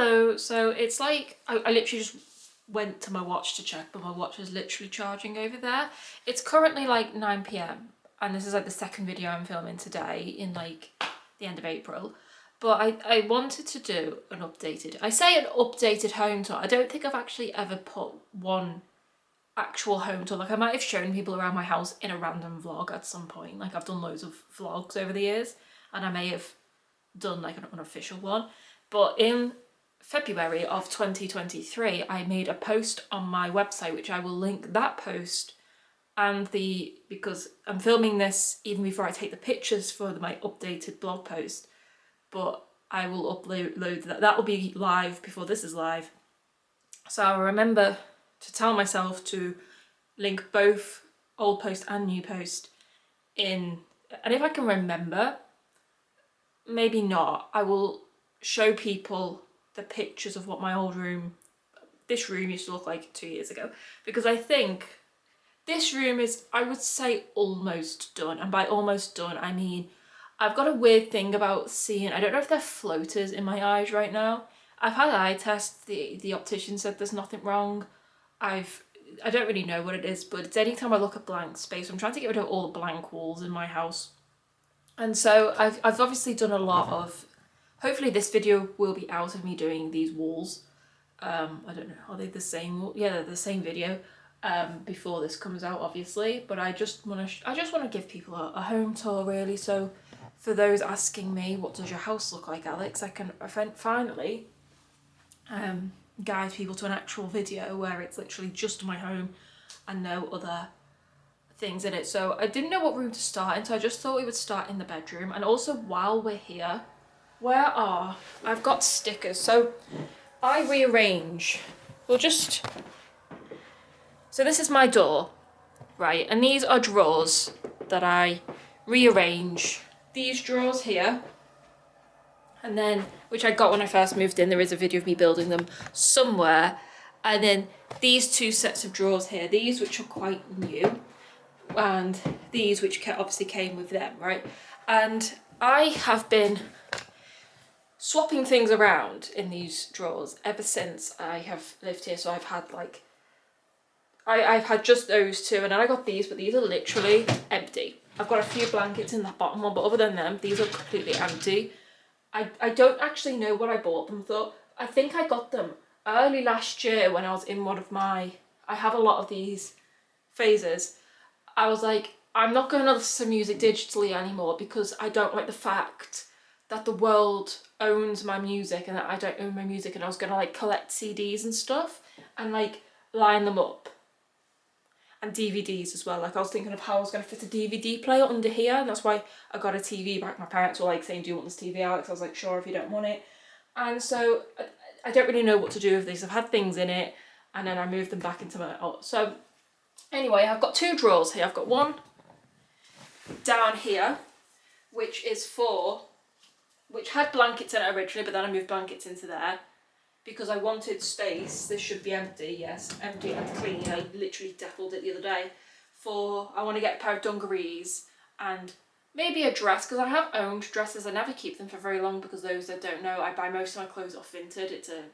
Hello, so it's like, I literally just went to my watch to check, but my watch is literally charging over there. It's currently like 9 p.m. and this is like the second video I'm filming today in like the end of April. But I wanted to do an updated, I say an updated home tour. I don't think I've actually ever put one actual home tour. Like I might have shown people around my house in a random vlog at some point. Like I've done loads of vlogs over the years and I may have done like an unofficial one. But in February of 2023, I made a post on my website, which I will link that post and because I'm filming this even before I take the pictures for my updated blog post, but I will upload that will be live before this is live. So I'll remember to tell myself to link both old post and new post in, and if I can remember, maybe not, I will show people the pictures of what my old room, this room used to look like 2 years ago, because I think this room is, I would say, almost done. And by almost done, I mean, I've got a weird thing about seeing, I don't know if they're floaters in my eyes right now. I've had eye tests, the optician said there's nothing wrong. I don't really know what it is, but it's anytime I look at blank space. I'm trying to get rid of all the blank walls in my house. And so I've obviously done a lot of, hopefully this video will be out of me doing these walls. I don't know, are they the same? Yeah, they're the same video before this comes out, obviously. But I just want to give people a home tour, really. So for those asking me, what does your house look like, Alex? I can finally guide people to an actual video where it's literally just my home and no other things in it. So I didn't know what room to start in, so I just thought we would start in the bedroom. And also, while we're here, I've got stickers, so I rearrange, so this is my door, right, and these are drawers that I rearrange. These drawers here, and then, which I got when I first moved in, there is a video of me building them somewhere, and then these two sets of drawers here, these which are quite new, and these which obviously came with them, right? And I have been swapping things around in these drawers ever since I have lived here. So I've had like, I've had just those two, and then I got these, but these are literally empty. I've got a few blankets in the bottom one, but other than them, these are completely empty. I don't actually know what I bought them for. I think I got them early last year when I was in one of my, I have a lot of these phases. I was like, I'm not going to listen to music digitally anymore because I don't like the fact that the world owns my music and that I don't own my music, and I was going to like collect CDs and stuff and like line them up, and DVDs as well. Like I was thinking of how I was going to fit a DVD player under here, and that's why I got a TV back. My parents were like saying, do you want this TV, Alex? I was like, sure, if you don't want it. And so I don't really know what to do with these. I've had things in it and then I moved them back into my, so anyway, I've got two drawers here. I've got one down here, which had blankets in it originally, but then I moved blankets into there because I wanted space. This should be empty, yes, empty and clean. I literally deckled it the other day I want to get a pair of dungarees and maybe a dress, because I have owned dresses. I never keep them for very long because those that don't know, I buy most of my clothes off Vinted. It's a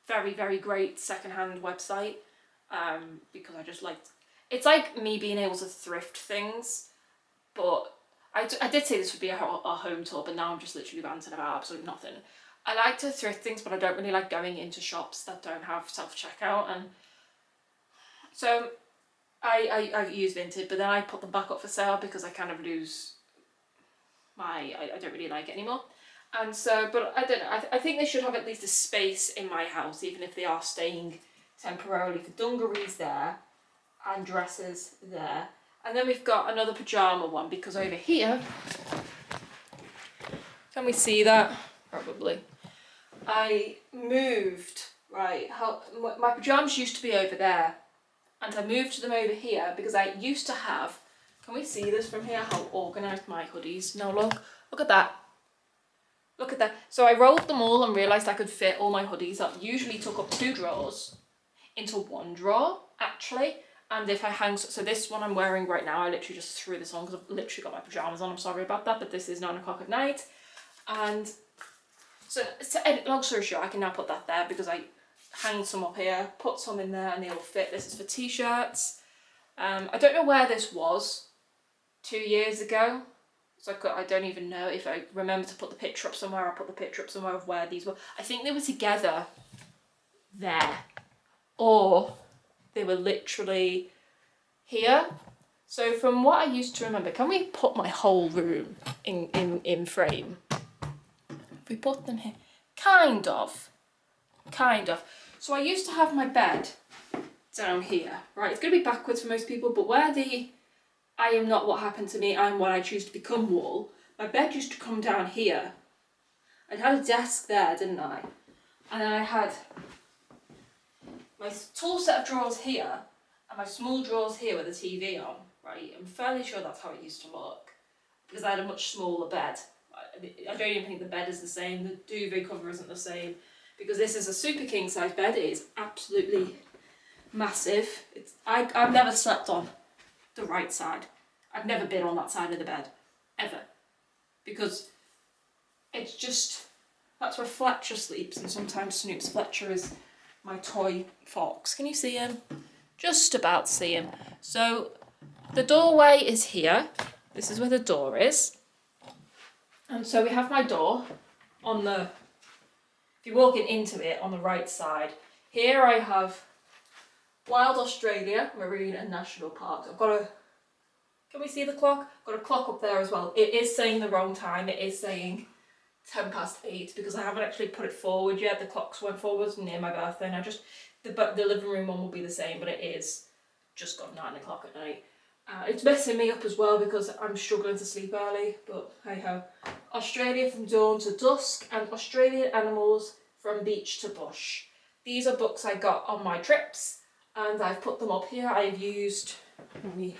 very, very great secondhand website. Because I just it's like me being able to thrift things, but I did say this would be a home tour, but now I'm just literally ranting about absolutely nothing. I like to thrift things, but I don't really like going into shops that don't have self-checkout, and so I use Vinted, but then I put them back up for sale because I kind of lose I don't really like it anymore. And so, but I don't know, I think they should have at least a space in my house, even if they are staying temporarily, for dungarees there and dresses there. And then we've got another pyjama one, because over here, can we see that? Probably. I moved, right, my pyjamas used to be over there, and I moved them over here because I used to have, can we see this from here, how organised my hoodies? No, look at that. Look at that. So I rolled them all and realised I could fit all my hoodies that usually took up two drawers into one drawer, actually. And if I hang, so this one I'm wearing right now, I literally just threw this on because I've literally got my pyjamas on. I'm sorry about that, but this is 9 o'clock at night. And So to edit, long story short, I can now put that there because I hang some up here, put some in there and they all fit. This is for t-shirts. I don't know where this was 2 years ago. So I don't even know if I remember to put the picture up somewhere. I put the picture up somewhere of where these were. I think they were together there. Or they were literally here. So from what I used to remember, can we put my whole room in frame? If we put them here, kind of. So I used to have my bed down here, right? It's going to be backwards for most people, but where the I am not what happened to me, I'm what I choose to become wall, my bed used to come down here. I had a desk there, didn't I? And then I had my tall set of drawers here and my small drawers here with the TV on, right? I'm fairly sure that's how it used to look because I had a much smaller bed. I don't even think the bed is the same, the duvet cover isn't the same because this is a super king size bed. It is absolutely massive. I've never slept on the right side. I've never been on that side of the bed, ever. Because it's just, that's where Fletcher sleeps and sometimes snoops. Fletcher is my toy fox. Can you see him? Just about see him. So the doorway is here. This is where the door is. And so we have my door on the, if you're walking into it, on the right side. Here I have Wild Australia Marine and National Park. I've got a, can we see the clock? I've got a clock up there as well. It is saying the wrong time. It is saying 8:10 because I haven't actually put it forward yet. The clocks went forwards near my birthday and I just, the living room one will be the same, but it is just got 9 o'clock at night. It's messing me up as well because I'm struggling to sleep early, but hey ho. Australia from dawn to dusk and Australian animals from beach to bush. These are books I got on my trips and I've put them up here. I've used, let me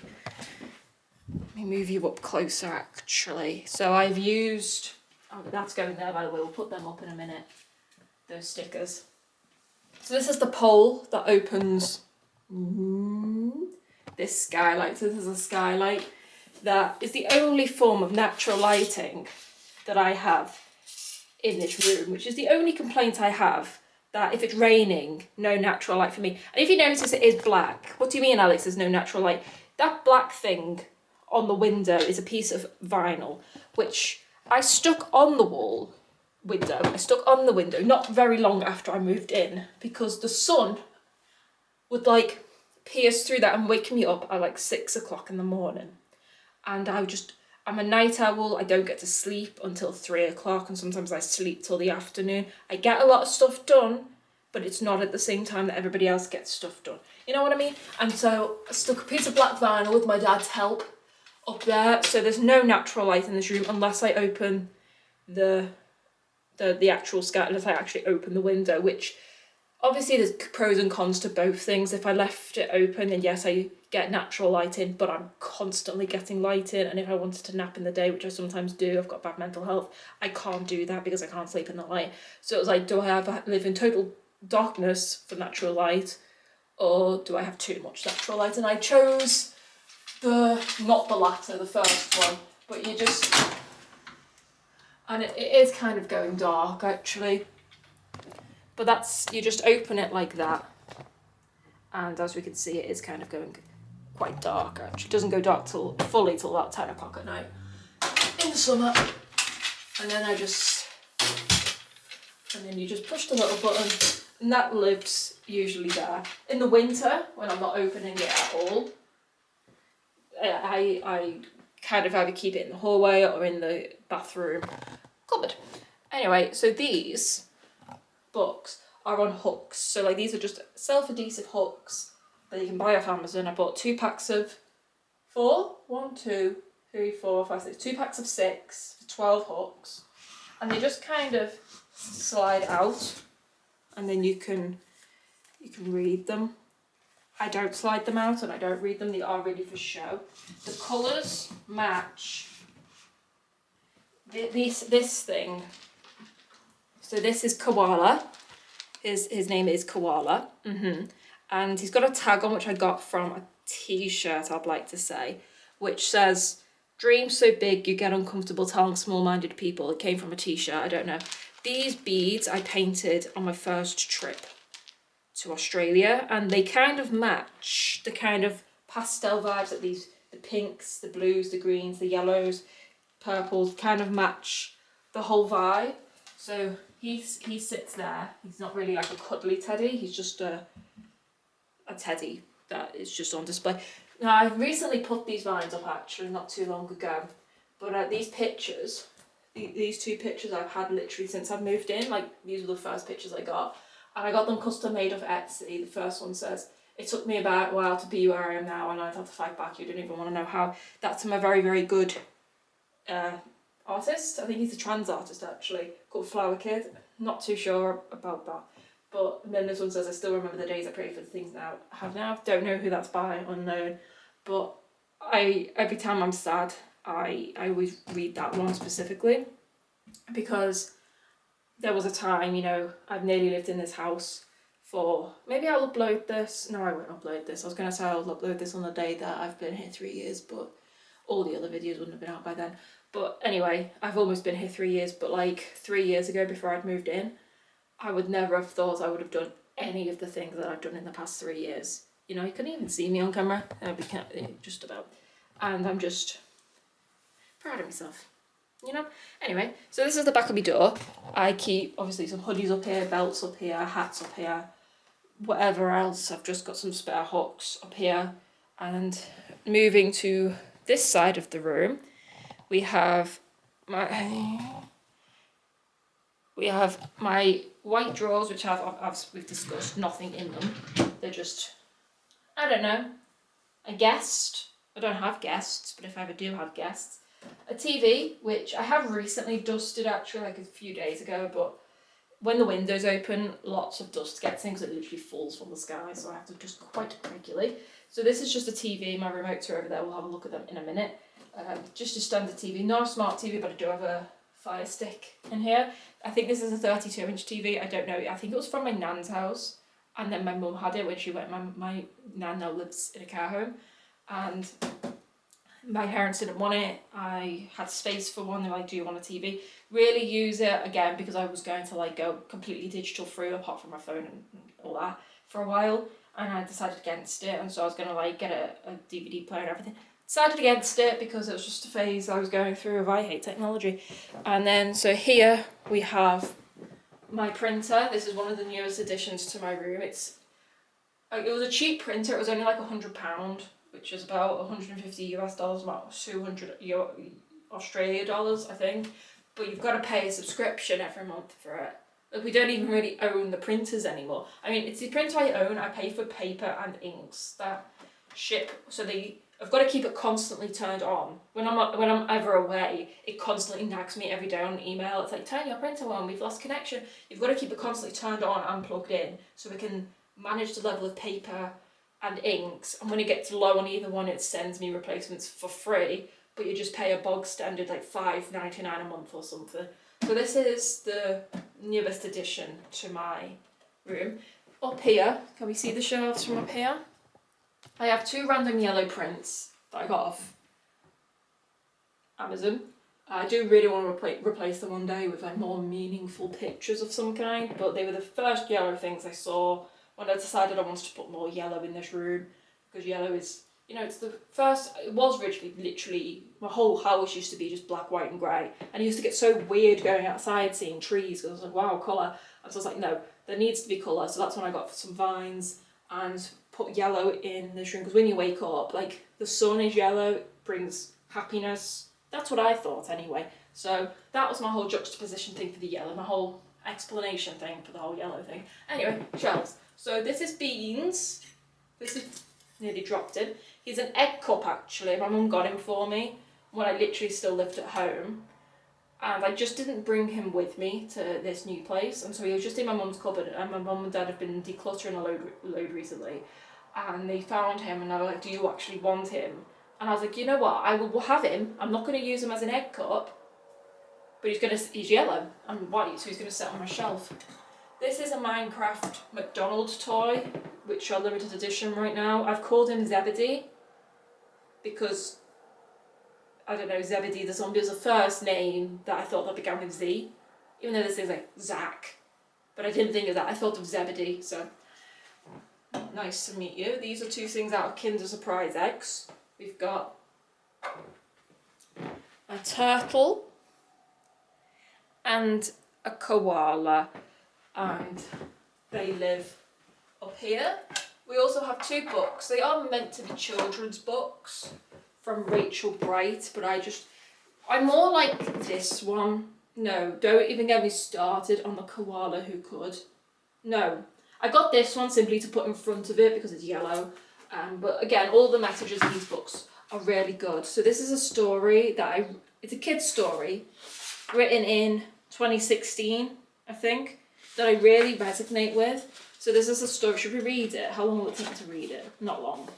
move you up closer actually. So I've used, oh that's going there by the way, we'll put them up in a minute, those stickers. So this is the pole that opens this skylight. So this is a skylight that is the only form of natural lighting that I have in this room, which is the only complaint I have, that if it's raining, no natural light for me. And if you notice it is black. What do you mean, Alex, there's no natural light? That black thing on the window is a piece of vinyl, which I stuck on the wall window. I stuck on the window not very long after I moved in because the sun would like pierce through that and wake me up at like 6 o'clock in the morning. And I'm a night owl. I don't get to sleep until 3 o'clock and sometimes I sleep till the afternoon. I get a lot of stuff done, but it's not at the same time that everybody else gets stuff done. You know what I mean? And so I stuck a piece of black vinyl with my dad's help up there. So there's no natural light in this room unless I open the actual sky, unless I actually open the window, which obviously there's pros and cons to both things. If I left it open, then yes, I get natural light in, but I'm constantly getting light in. And if I wanted to nap in the day, which I sometimes do, I've got bad mental health, I can't do that because I can't sleep in the light. So it was like, do I live in total darkness for natural light, or do I have too much natural light? And I chose not the latter, the first one, but you just, and it is kind of going dark actually. But that's, you just open it like that. And as we can see, it is kind of going quite dark actually. It doesn't go dark fully till about 10 o'clock at night in the summer. And then and then you just push the little button and that lives usually there. In the winter, when I'm not opening it at all, I kind of either keep it in the hallway or in the bathroom cupboard. Anyway, so these books are on hooks. So like these are just self-adhesive hooks that you can buy off Amazon. I bought 2 packs of 4, 1, 2, 3, 4, 5, 6, 2 packs of 6 for 12 hooks. And they just kind of slide out and then you can read them. I don't slide them out and I don't read them, they are really for show. The colours match this thing. So this is Koala. His name is Koala. And he's got a tag on which I got from a t-shirt, I'd like to say, which says, "Dream so big you get uncomfortable telling small-minded people." It came from a t-shirt, I don't know. These beads I painted on my first trip to Australia, and they kind of match the kind of pastel vibes that the pinks, the blues, the greens, the yellows, purples kind of match the whole vibe. So he sits there. He's not really like a cuddly teddy. He's just a teddy that is just on display. Now I recently put these vines up actually not too long ago, but these pictures, these two pictures I've had literally since I've moved in. Like these were the first pictures I got, and I got them custom made off Etsy. The first one says, "It took me about a while to be where I am now, and I'd have to fight back. You don't even want to know how." That's from a very, very good artist. I think he's a trans artist actually, called Flower Kid. Not too sure about that. But then this one says, "I still remember the days I prayed for the things now I have now." Don't know who that's by, unknown. But every time I'm sad, I always read that one specifically, because there was a time, you know, I've nearly lived in this house for, maybe I'll upload this. No, I won't upload this. I was going to say I'll upload this on the day that I've been here 3 years, but all the other videos wouldn't have been out by then. But anyway, I've almost been here 3 years, but like 3 years ago, before I'd moved in, I would never have thought I would have done any of the things that I've done in the past 3 years. You know, you couldn't even see me on camera, just about. And I'm just proud of myself, you know? Anyway, so this is the back of my door. I keep, obviously, some hoodies up here, belts up here, hats up here, whatever else. I've just got some spare hooks up here. And moving to this side of the room, we have my white drawers, which we've discussed, nothing in them. They're just, I don't know, a guest. I don't have guests, but if I ever do have guests. A TV, which I have recently dusted actually, like a few days ago, but when the window's open, lots of dust gets in because it literally falls from the sky, so I have to dust quite regularly. So this is just a TV, my remotes are over there, we'll have a look at them in a minute. Just a standard TV, not a smart TV, but I do have a Fire Stick in here. I think this is a 32-inch TV, I don't know, I think it was from my nan's house, and then my mum had it when she went, my nan now lives in a care home, and my parents didn't want it. I had space for one. They were like, "Do you want a TV?" Really use it again because I was going to like go completely digital free apart from my phone and all that for a while, and I decided against it. And so I was gonna like get a DVD player and everything. Decided against it because it was just a phase I was going through of I hate technology. And then so here we have my printer. This is one of the newest additions to my room. It was a cheap printer. It was only like £100. Which is about 150 US dollars, about 200 Australia dollars, I think. But you've got to pay a subscription every month for it. Like, we don't even really own the printers anymore. I mean, it's the printer I own. I pay for paper and inks that ship. So I've got to keep it constantly turned on. When I'm ever away, it constantly nags me every day on an email. It's like, "Turn your printer on, we've lost connection." You've got to keep it constantly turned on and plugged in so we can manage the level of paper and inks, and when it gets low on either one, it sends me replacements for free, but you just pay a bog standard like $5.99 a month or something. So this is the newest addition to my room. Up here, can we see the shelves from up here? I have 2 random yellow prints that I got off Amazon. I do really want to replace them one day with like more meaningful pictures of some kind, but they were the first yellow things I saw when I decided I wanted to put more yellow in this room, because yellow is, you know, it's the first, it was originally literally, my whole house used to be just black, white and grey, and it used to get so weird going outside seeing trees, because I was like, wow, colour, and so I was like, no, there needs to be colour, so that's when I got some vines and put yellow in this room, because when you wake up, like, the sun is yellow, it brings happiness, that's what I thought anyway, so that was my whole juxtaposition thing for the yellow, my whole explanation thing for the whole yellow thing. Anyway, shelves. So this is Beans. This is nearly dropped him. He's an egg cup actually. My mum got him for me when I literally still lived at home. And I just didn't bring him with me to this new place. And so he was just in my mum's cupboard, and my mum and dad have been decluttering a load recently. And they found him and they were like, "Do you actually want him?" And I was like, "You know what, I will have him. I'm not going to use him as an egg cup. But he's yellow and white, so he's going to sit on my shelf." This is a Minecraft McDonald's toy, which are limited edition right now. I've called him Zebedee because, I don't know, Zebedee the zombie was the first name that I thought that began with Z Even though this thing's like Zach. But I didn't think of that. I thought of Zebedee, so. Nice to meet you. These are 2 things out of Kinder Surprise eggs. We've got a turtle and a koala, and they live up here. We also have 2 books. They are meant to be children's books from Rachel Bright, but I'm more like this one. No, don't even get me started on the koala who could. No. I got this one simply to put in front of it because it's yellow. But again, all the messages in these books are really good. So this is a story that it's a kid's story written in 2016, I think, that I really resonate with. So this is a story. Should we read it? How long will it take to read it? Not long.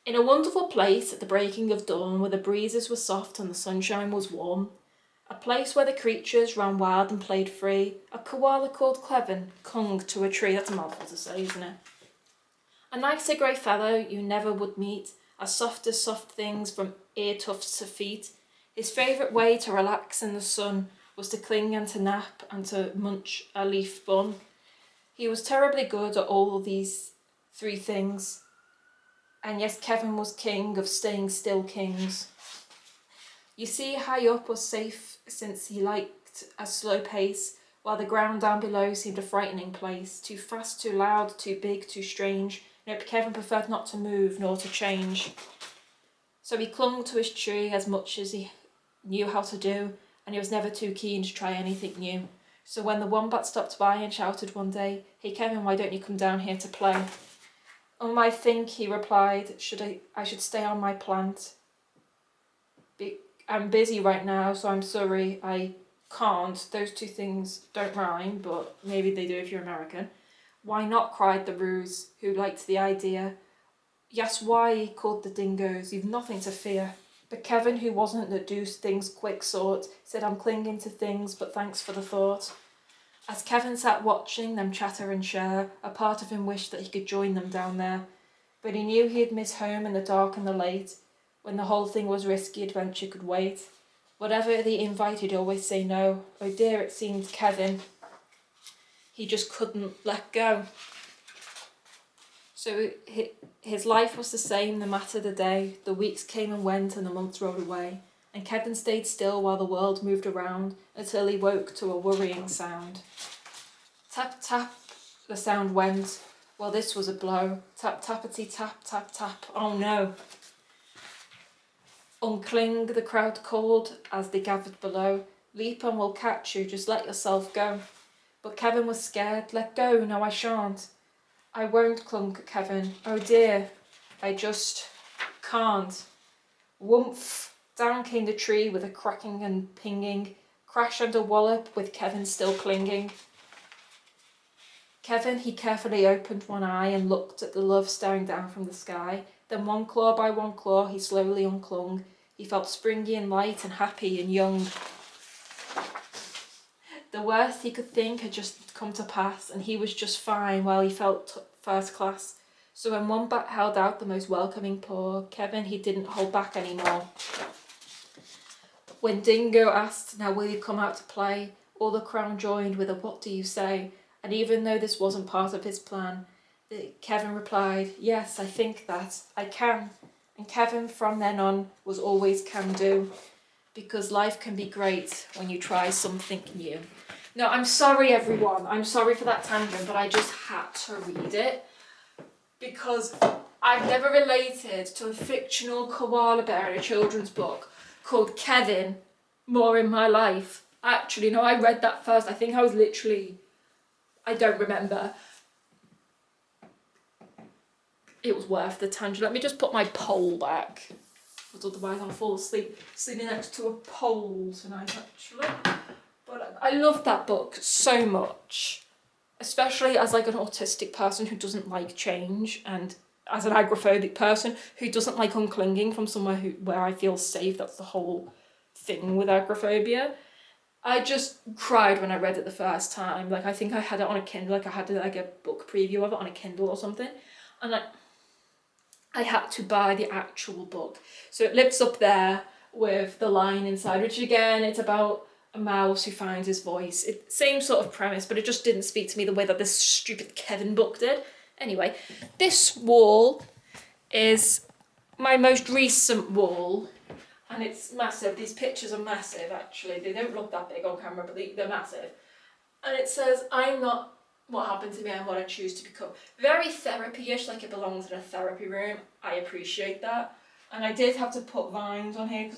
In a wonderful place at the breaking of dawn, where the breezes were soft and the sunshine was warm, a place where the creatures ran wild and played free, a koala called Clevin clung to a tree. That's a mouthful to say, isn't it? A nicer grey fellow you never would meet, as soft as soft things from ear tufts to feet. His favourite way to relax in the sun was to cling and to nap and to munch a leaf bun. He was terribly good at all these 3 things. And yes, Kevin was king of staying still kings. You see, high up was safe since he liked a slow pace, while the ground down below seemed a frightening place. Too fast, too loud, too big, too strange. Nope, Kevin preferred not to move nor to change. So he clung to his tree as much as he knew how to do, and he was never too keen to try anything new. So when the wombat stopped by and shouted one day, "Hey Kevin, why don't you come down here to play?" I think," he replied, I should stay on my plant. I'm busy right now, so I'm sorry, I can't. Those 2 things don't rhyme, but maybe they do if you're American. "Why not?" cried the ruse, who liked the idea. "Yes, why?" called the dingoes. "You've nothing to fear." But Kevin, who wasn't the do things quick sort, said, "I'm clinging to things, but thanks for the thought." As Kevin sat watching them chatter and share, a part of him wished that he could join them down there. But he knew he'd miss home in the dark and the late, when the whole thing was risky, adventure could wait. Whatever the invite, he'd always say no. Oh dear, it seemed Kevin. He just couldn't let go. So his life was the same no matter the day. The weeks came and went and the months rolled away. And Kevin stayed still while the world moved around until he woke to a worrying sound. Tap, tap, the sound went. Well, this was a blow. Tap, tappity, tap, tap, tap. Oh no. Uncling, the crowd called as they gathered below. Leap and we'll catch you, just let yourself go. But Kevin was scared. Let go, no I shan't. I won't, clunk Kevin. Oh dear, I just can't. Woomph, down came the tree with a cracking and pinging. Crash and a wallop with Kevin still clinging. Kevin, he carefully opened one eye and looked at the love staring down from the sky. Then one claw by one claw he slowly unclung. He felt springy and light and happy and young. The worst he could think had just come to pass, and he was just fine while he felt first class. So when Wombat held out the most welcoming paw, Kevin, he didn't hold back anymore. When Dingo asked, "Now will you come out to play?" all the crowd joined with a "What do you say?" And even though this wasn't part of his plan, Kevin replied, "Yes, I think that. I can." And Kevin from then on was always can do, because life can be great when you try something new. No, I'm sorry everyone, I'm sorry for that tangent, but I just had to read it because I've never related to a fictional koala bear in a children's book called Kevin more in my life. Actually, no, I read that first. I think I was literally, I don't remember. It was worth the tangent. Let me just put my pole back, because otherwise I'll fall asleep sitting next to a pole tonight, actually. But I love that book so much, especially as like an autistic person who doesn't like change, and as an agoraphobic person who doesn't like unclinging from somewhere where I feel safe. That's the whole thing with agoraphobia. I just cried when I read it the first time. Like, I think I had it on a Kindle, like I had like a book preview of it on a Kindle or something, and I had to buy the actual book. So it lives up there with The Line Inside, which again, it's about a mouse who finds his voice. Same sort of premise, but it just didn't speak to me the way that this stupid Kevin book did. Anyway, this wall is my most recent wall, and it's massive. These pictures are massive, actually. They don't look that big on camera, but they're massive. And it says, I'm not what happened to me and what I choose to become. Very therapy-ish, like it belongs in a therapy room. I appreciate that. And I did have to put vines on here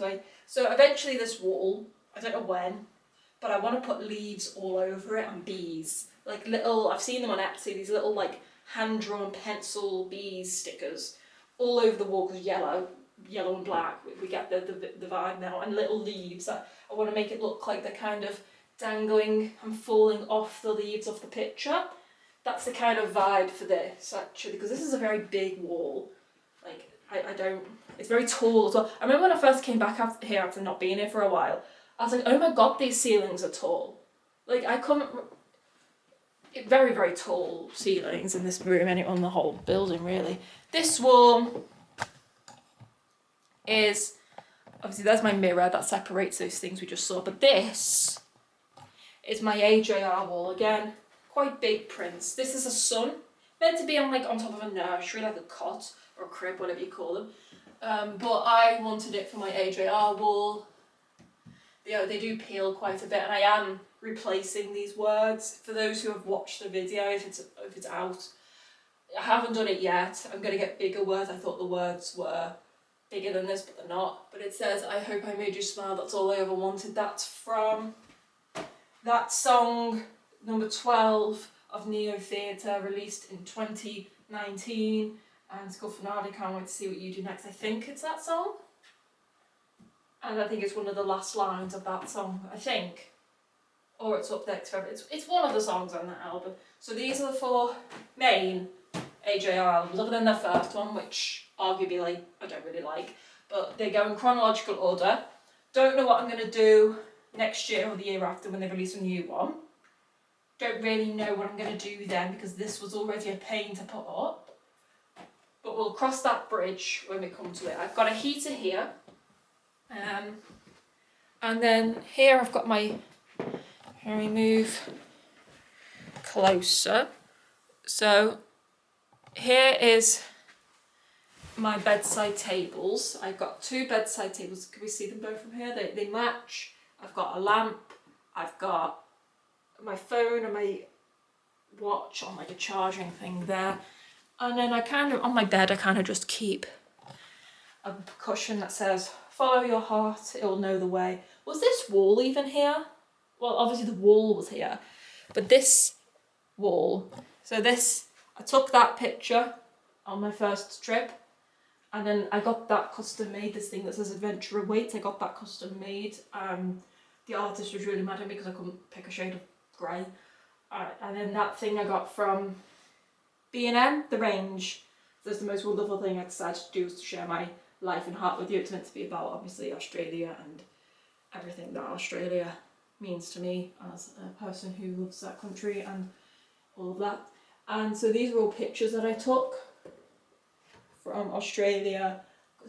so eventually this wall, I don't know when, but I want to put leaves all over it and bees. Like little, I've seen them on Etsy, these little like hand-drawn pencil bees stickers all over the wall, because yellow and black, we get the vibe now, and little leaves. I want to make it look like they're kind of dangling and falling off the leaves of the picture. That's the kind of vibe for this, actually, because this is a very big wall. Like, it's very tall as well. I remember when I first came back here after not being here for a while, I was like, oh my god, these ceilings are tall. Like, very, very tall ceilings in this room, and on the whole building, really. This wall is, obviously there's my mirror that separates those things we just saw, but this is my AJR wall. Again, quite big prints. This is a sun, meant to be on top of a nursery, like a cot or a crib, whatever you call them. But I wanted it for my AJR wall. They do peel quite a bit, and I am replacing these words. For those who have watched the video, if it's out, I haven't done it yet. I'm going to get bigger words. I thought the words were bigger than this, but they're not. But it says, I hope I made you smile, that's all I ever wanted. That's from that song, number 12 of Neo Theatre, released in 2019. And Scuffenardi, can't wait to see what you do next. I think it's that song. And I think it's one of the last lines of that song, I think. Or it's up next forever. It's one of the songs on that album. So these are the 4 main AJR albums, other than their first one, which arguably I don't really like. But they go in chronological order. Don't know what I'm going to do next year or the year after when they release a new one. Don't really know what I'm going to do then, because this was already a pain to put up. But we'll cross that bridge when we come to it. I've got a heater here. And then here I've got my, let me move closer. So here is my bedside tables. I've got 2 bedside tables. Can we see them both from here? They match. I've got a lamp. I've got my phone and my watch on like a charging thing there. And then on my bed, I just keep a cushion that says, follow your heart, it will know the way. Was this wall even here? Well, obviously the wall was here, but this wall, I took that picture on my first trip, and then I got that custom made, this thing that says Adventure Awaits, I got that custom made. The artist was really mad at me because I couldn't pick a shade of grey. And then that thing I got from B&M, The Range. That's the most wonderful thing I decided to do, was to share my life and heart with you. It's meant to be about, obviously, Australia and everything that Australia means to me as a person who loves that country and all of that. And so these were all pictures that I took from Australia.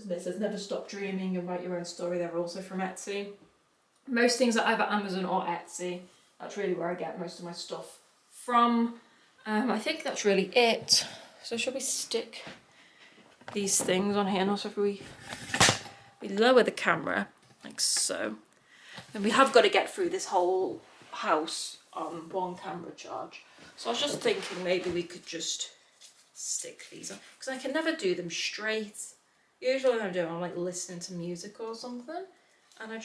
This says Never Stop Dreaming and Write Your Own Story. They're also from Etsy. Most things are either Amazon or Etsy. That's really where I get most of my stuff from. I think that's really it. So shall we stick these things on here? And also if we lower the camera like so, then we have got to get through this whole house on one camera charge. So I was just thinking maybe we could just stick these on, because I can never do them straight. Usually when I'm doing, I'm like listening to music or something, and I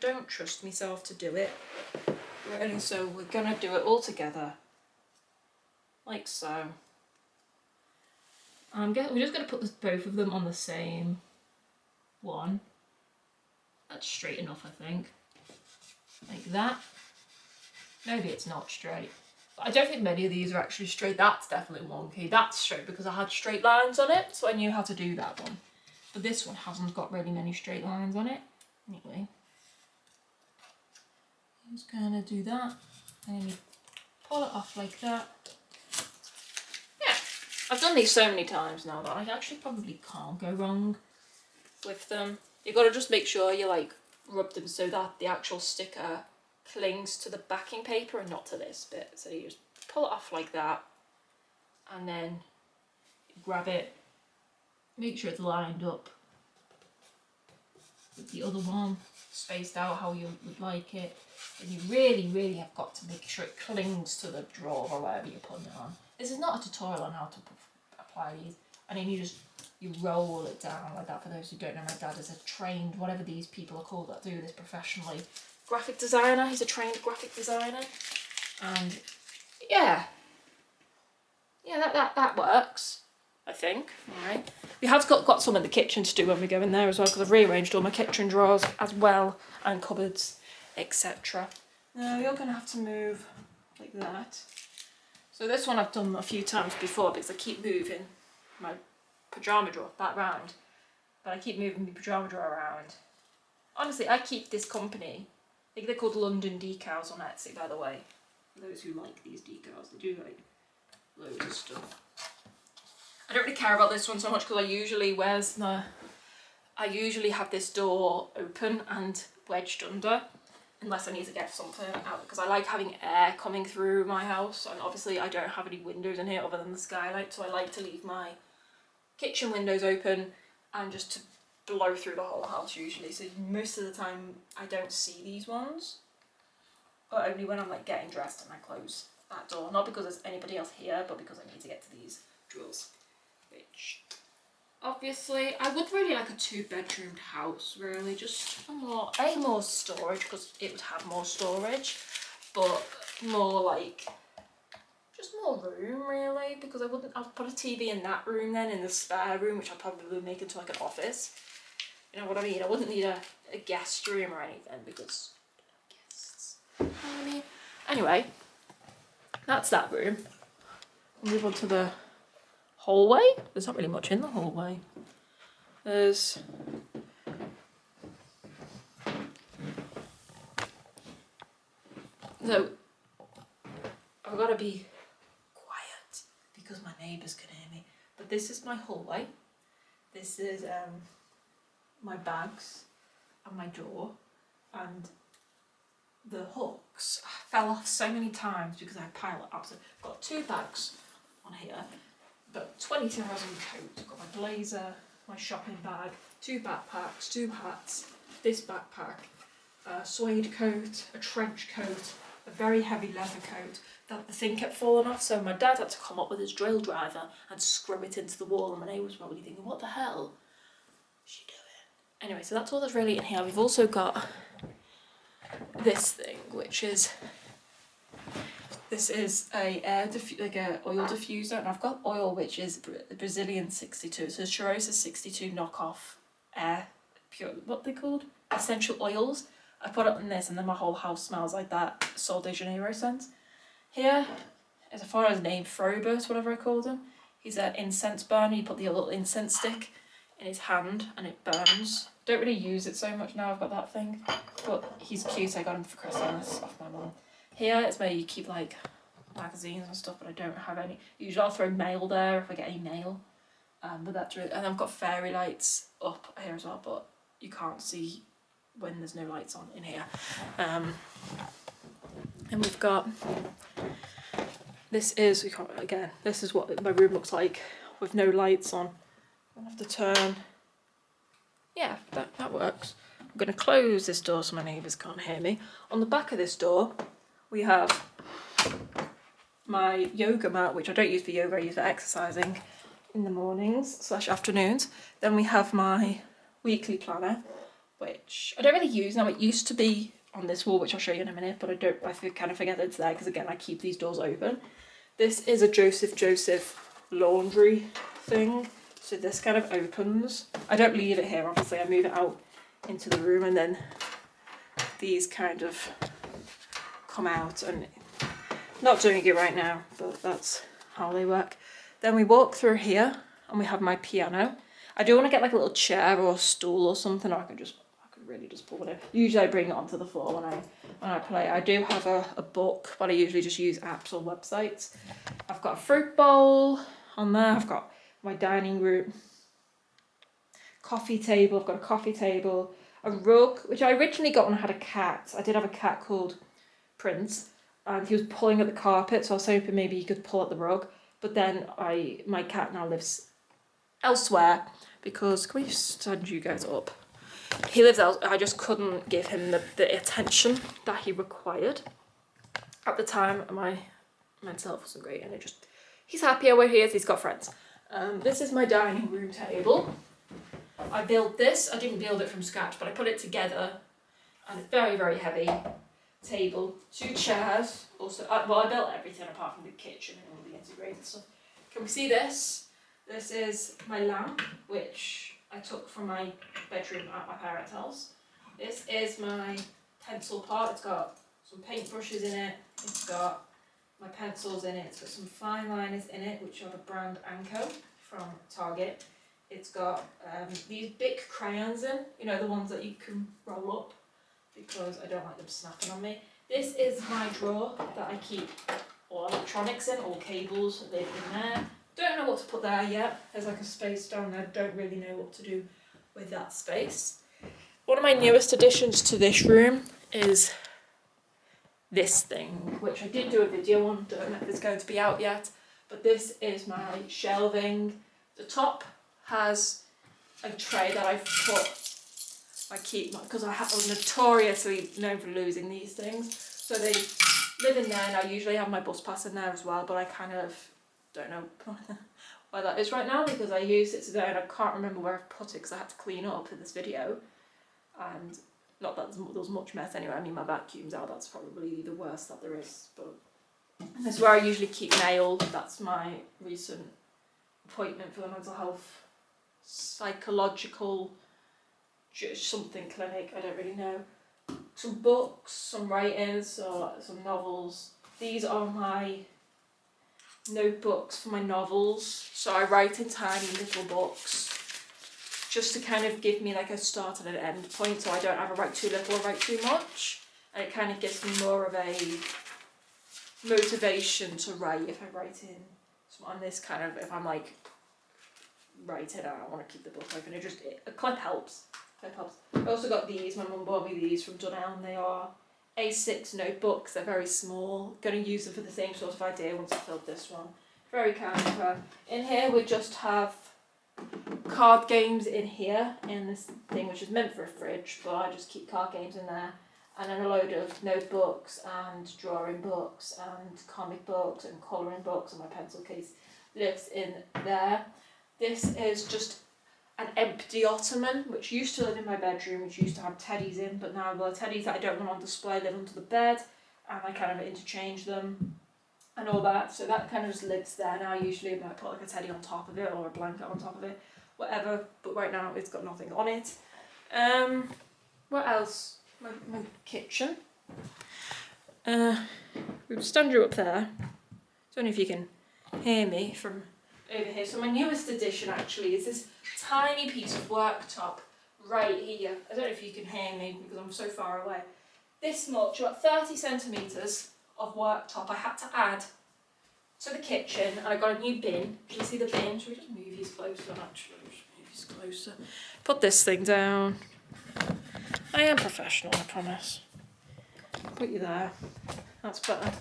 don't trust myself to do it. Really, so we're gonna do it all together, like so. We're just gonna put both of them on the same one. That's straight enough, I think. Like that. Maybe it's not straight. But I don't think many of these are actually straight. That's definitely wonky. That's straight because I had straight lines on it, so I knew how to do that one. But this one hasn't got really many straight lines on it. Anyway. I'm just gonna do that. And then you pull it off like that. Yeah. I've done these so many times now that I actually probably can't go wrong with them. You've got to just make sure you like rub them so that the actual sticker clings to the backing paper and not to this bit. So you just pull it off like that, and then grab it, make sure it's lined up with the other one, spaced out how you would like it. And you really have got to make sure it clings to the drawer or whatever you're putting it on. This is not a tutorial on how to apply these. And then you roll it down like that. For those who don't know, my dad is a trained, whatever these people are called that do this professionally, graphic designer. He's a trained graphic designer. And yeah, that works, I think. Alright. We have got some in the kitchen to do when we go in there as well, because I've rearranged all my kitchen drawers as well, and cupboards, etc. Now you're going to have to move like that. So this one I've done a few times before because I keep moving my pyjama drawer back round. But I keep moving my pyjama drawer around. Honestly, I keep this company. I think they're called London Decals on Etsy, by the way. For those who like these decals, they do like loads of stuff. I don't really care about this one so much because I usually have this door open and wedged under, unless I need to get something out, because I like having air coming through my house, and obviously I don't have any windows in here other than the skylight, so I like to leave my kitchen windows open and just to blow through the whole house usually. So most of the time I don't see these ones, but only when I'm like getting dressed and I close that door, not because there's anybody else here, but because I need to get to these drawers, which obviously I would really like a 2-bedroomed house, really, just more storage, because it would have more storage, but more like just more room really, because I'll put a TV in that room, then in the spare room, which I'll probably make into like an office. You know what I mean? I wouldn't need a guest room or anything, because guests. You know what I mean? Anyway, that's that room. We'll move on to the hallway. There's not really much in the hallway. There's so I've got to be quiet because my neighbours can hear me. But this is my hallway. This is my bags and my drawer, and the hooks fell off so many times because I pile it up. So I've got 2 bags on here. Got 20,000 coats, got my blazer, my shopping bag, 2 backpacks, 2 hats, this backpack, a suede coat, a trench coat, a very heavy leather coat. That the thing kept falling off, so my dad had to come up with his drill driver and scrub it into the wall, and my neighbour was probably thinking, what the hell is she doing? Anyway, so that's all that's really in here. We've also got this thing, which is a oil diffuser, and I've got oil which is Brazilian 62. So it's Cheirosa 62 knockoff air pure, what they called, essential oils. I put it in this, and then my whole house smells like that Sol de Janeiro scent. Here is a foreigner's name, Frobert, whatever I called him. He's an incense burner. You put the little incense stick in his hand and it burns. Don't really use it so much now, I've got that thing, but he's cute. I got him for Christmas off my mum. Here is where you keep like magazines and stuff, but I don't have any. Usually I'll throw mail there if I get any mail. But that's really, and I've got fairy lights up here as well, but you can't see when there's no lights on in here. And we've got, this is what my room looks like with no lights on. I'll have to turn. Yeah, that works. I'm going to close this door so my neighbours can't hear me. On the back of this door, we have my yoga mat, which I don't use for yoga, I use for exercising in the mornings / afternoons. Then we have my weekly planner, which I don't really use now. It used to be on this wall, which I'll show you in a minute, but I kind of forget that it's there because, again, I keep these doors open. This is a Joseph laundry thing. So this kind of opens. I don't leave it here, obviously. I move it out into the room, and then these kind of come out, and not doing it right now, but that's how they work. Then we walk through here, and we have my piano. I do want to get like a little chair or a stool or something, or I could really just pull it in. Usually I bring it onto the floor when I play. I do have a book, but I usually just use apps or websites. I've got a fruit bowl on there. I've got my dining room coffee table. I've got a coffee table, a rug, which I originally got when I had a cat. I did have a cat called Prince, and he was pulling at the carpet, so I was hoping maybe he could pull at the rug. But then my cat now lives elsewhere because, can we stand you guys up? He lives elsewhere. I just couldn't give him the attention that he required. At the time, my mental health wasn't great, and he's happier where he is, he's got friends. This is my dining room table. I built this, I didn't build it from scratch, but I put it together, and it's very, very heavy table. 2 chairs, also, I built everything apart from the kitchen and all the integrated stuff. Can we see this? This is my lamp, which I took from my bedroom at my parents' house. This is my pencil part. It's got some paintbrushes in it. It's got my pencils in it. It's got some fine liners in it, which are the brand Anko from Target. It's got these big crayons in, you know, the ones that you can roll up, because I don't like them snapping on me. This is my drawer that I keep all electronics in, all cables live in there. Don't know what to put there yet. There's like a space down there. Don't really know what to do with that space. One of my newest additions to this room is this thing, which I did do a video on. Don't know if it's going to be out yet, but this is my shelving. The top has a tray that I've put. I keep because I was notoriously known for losing these things, so they live in there, and I usually have my bus pass in there as well, but I kind of don't know where that is right now because I used it today and I can't remember where I've put it because I had to clean up for this video, and not that there's much mess anyway. I mean, my vacuum's out, that's probably the worst that there is, but this is where I usually keep mail. That's my recent appointment for the mental health psychological something clinic, I don't really know. Some books, some writings, or some novels. These are my notebooks for my novels, so I write in tiny little books just to kind of give me like a start and an end point, so I don't ever write too little or write too much, and it kind of gives me more of a motivation to write if I write in on this kind of, if I'm like writing and I want to keep the book open, a clip helps. I also got these, my mum bought me these from Dunelm, and they are A6 notebooks. They're very small. Going to use them for the same sort of idea once I filled this one. Very kind of her. In here we just have card games in here, in this thing which is meant for a fridge, but I just keep card games in there. And then a load of notebooks and drawing books and comic books and colouring books, and my pencil case lives in there. This is just an empty ottoman, which used to live in my bedroom, which used to have teddies in, but now the teddies that I don't want on display live under the bed, and I kind of interchange them and all that, so that kind of just lives there now. Usually I might put like a teddy on top of it or a blanket on top of it, whatever, but right now it's got nothing on it. What else? My kitchen. We've stand you up there. Don't know if you can hear me from over here. So my newest addition actually is this tiny piece of worktop right here. I don't know if you can hear me because I'm so far away. This much, about 30 centimetres of worktop I had to add to the kitchen, and I got a new bin. Can you see the bin? Should we just move these closer? Actually, move these closer. Put this thing down. I am professional, I promise. Put you there. That's better.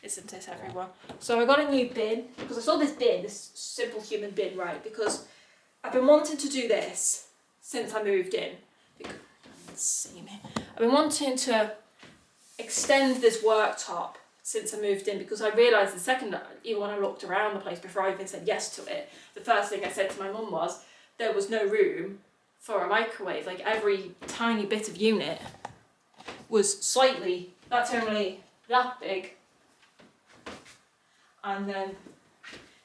Isn't it, everyone? So I got a new bin because I saw this bin, this simple human bin, right? Because I've been wanting to do this since I moved in. See me. I've been wanting to extend this worktop since I moved in, because I realised the second, even when I looked around the place before I even said yes to it, the first thing I said to my mum was there was no room for a microwave. Like every tiny bit of unit was slightly, that's only that big. And then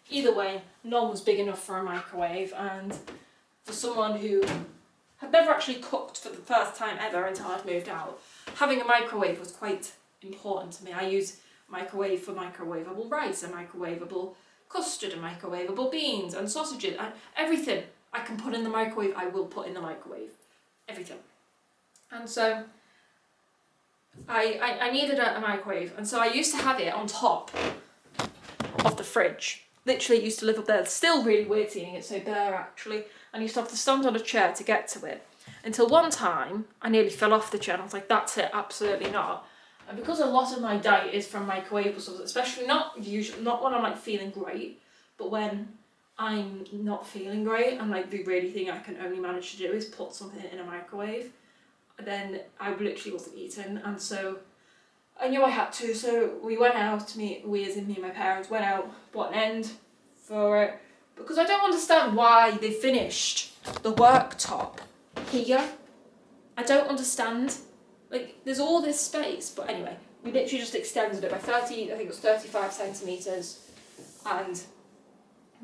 either way, none was big enough for a microwave, and for someone who had never actually cooked for the first time ever until I'd moved out, having a microwave was quite important to me. I use microwave for microwavable rice, and microwavable custard, and microwavable beans and sausages, and everything I can put in the microwave, I will put in the microwave. Everything. And so I needed a microwave, and so I used to have it on top of the fridge. Literally used to live up there. It's still really weird seeing it so bare actually. And I used to have to stand on a chair to get to it. Until one time, I nearly fell off the chair and I was like, that's it, absolutely not. And because a lot of my diet is from microwavable stuff, especially not when I'm like feeling great, but when I'm not feeling great and like the really thing I can only manage to do is put something in a microwave, then I literally wasn't eating. And so I knew I had to, so we went out, me and my parents went out, bought an end for it, because I don't understand why they finished the worktop here. I don't understand. Like, there's all this space, but anyway, we literally just extended it by 30, I think it was 35 centimetres, and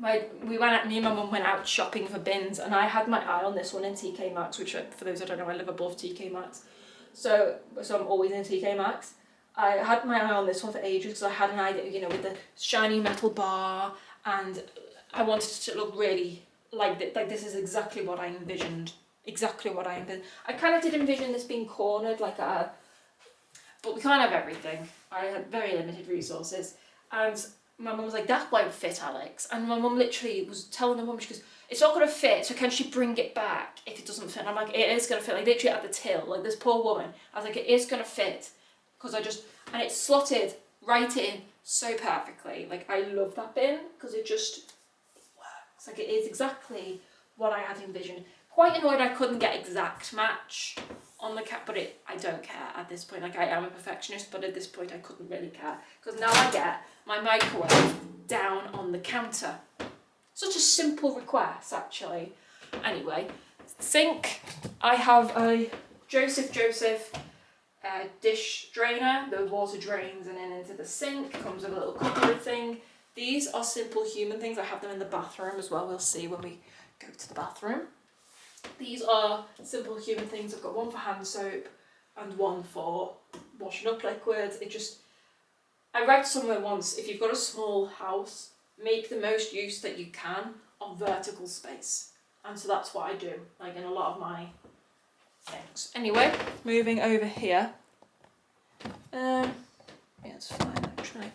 me and my mum went out shopping for bins, and I had my eye on this one in TK Maxx, which, for those that don't know, I live above TK Maxx, so I'm always in TK Maxx. I had my eye on this one for ages because I had an idea, you know, with the shiny metal bar, and I wanted it to look really like this is exactly what I envisioned. Exactly what I envisioned. I kind of did envision this being cornered but we can't have everything. I had very limited resources, and my mum was like, that won't fit, Alex. And my mum literally was telling the woman, she goes, it's not going to fit, so can she bring it back if it doesn't fit? And I'm like, it is going to fit, like literally at the till, like this poor woman. I was like, it is going to fit, because and it's slotted right in so perfectly. Like, I love that bin, because it just works. Like, it is exactly what I had envisioned. Quite annoyed I couldn't get exact match on the cat, but I don't care at this point. Like, I am a perfectionist, but at this point I couldn't really care, because now I get my microwave down on the counter. Such a simple request, actually. Anyway, sink. I have a Joseph dish drainer. The water drains and then into the sink. Comes with a little cutlery thing. These are simple human things. I have them in the bathroom as well. We'll see when we go to the bathroom. These are simple human things. I've got one for hand soap and one for washing up liquids. I read somewhere once, if you've got a small house, make the most use that you can of vertical space. And so that's what I do, like in a lot of my things. Anyway, moving over here. Yeah, it's fine actually.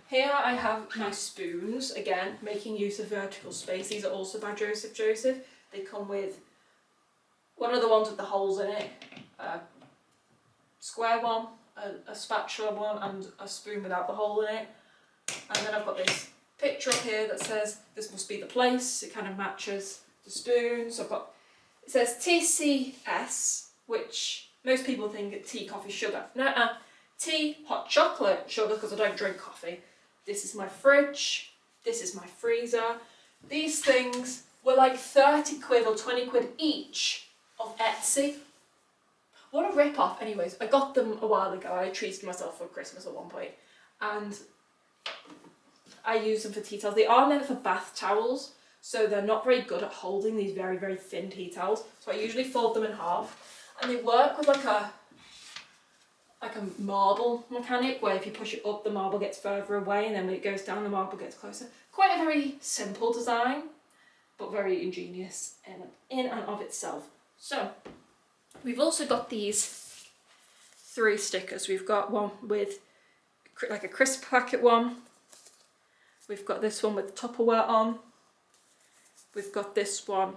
Here I have my spoons, again, making use of vertical space. These are also by Joseph. They come with one of the ones with the holes in it, a square one, a spatula one, and a spoon without the hole in it. And then I've got this picture up here that says this must be the place. It kind of matches the spoons. It says TCS, which most people think tea, coffee, sugar. No, tea, hot chocolate, sugar, because I don't drink coffee. This is my fridge. This is my freezer. These things were like 30 quid or 20 quid each of Etsy. What a rip-off. Anyways, I got them a while ago. I treated myself for Christmas at one point, and I use them for tea towels. They are meant for bath towels, so they're not very good at holding these very, very thin tea towels. So I usually fold them in half, and they work with like a marble mechanic, where if you push it up, the marble gets further away, and then when it goes down, the marble gets closer. Quite a very simple design, but very ingenious in and of itself. So we've also got these 3 stickers. We've got one with like a crisp packet one. We've got this one with Tupperware on. We've got this one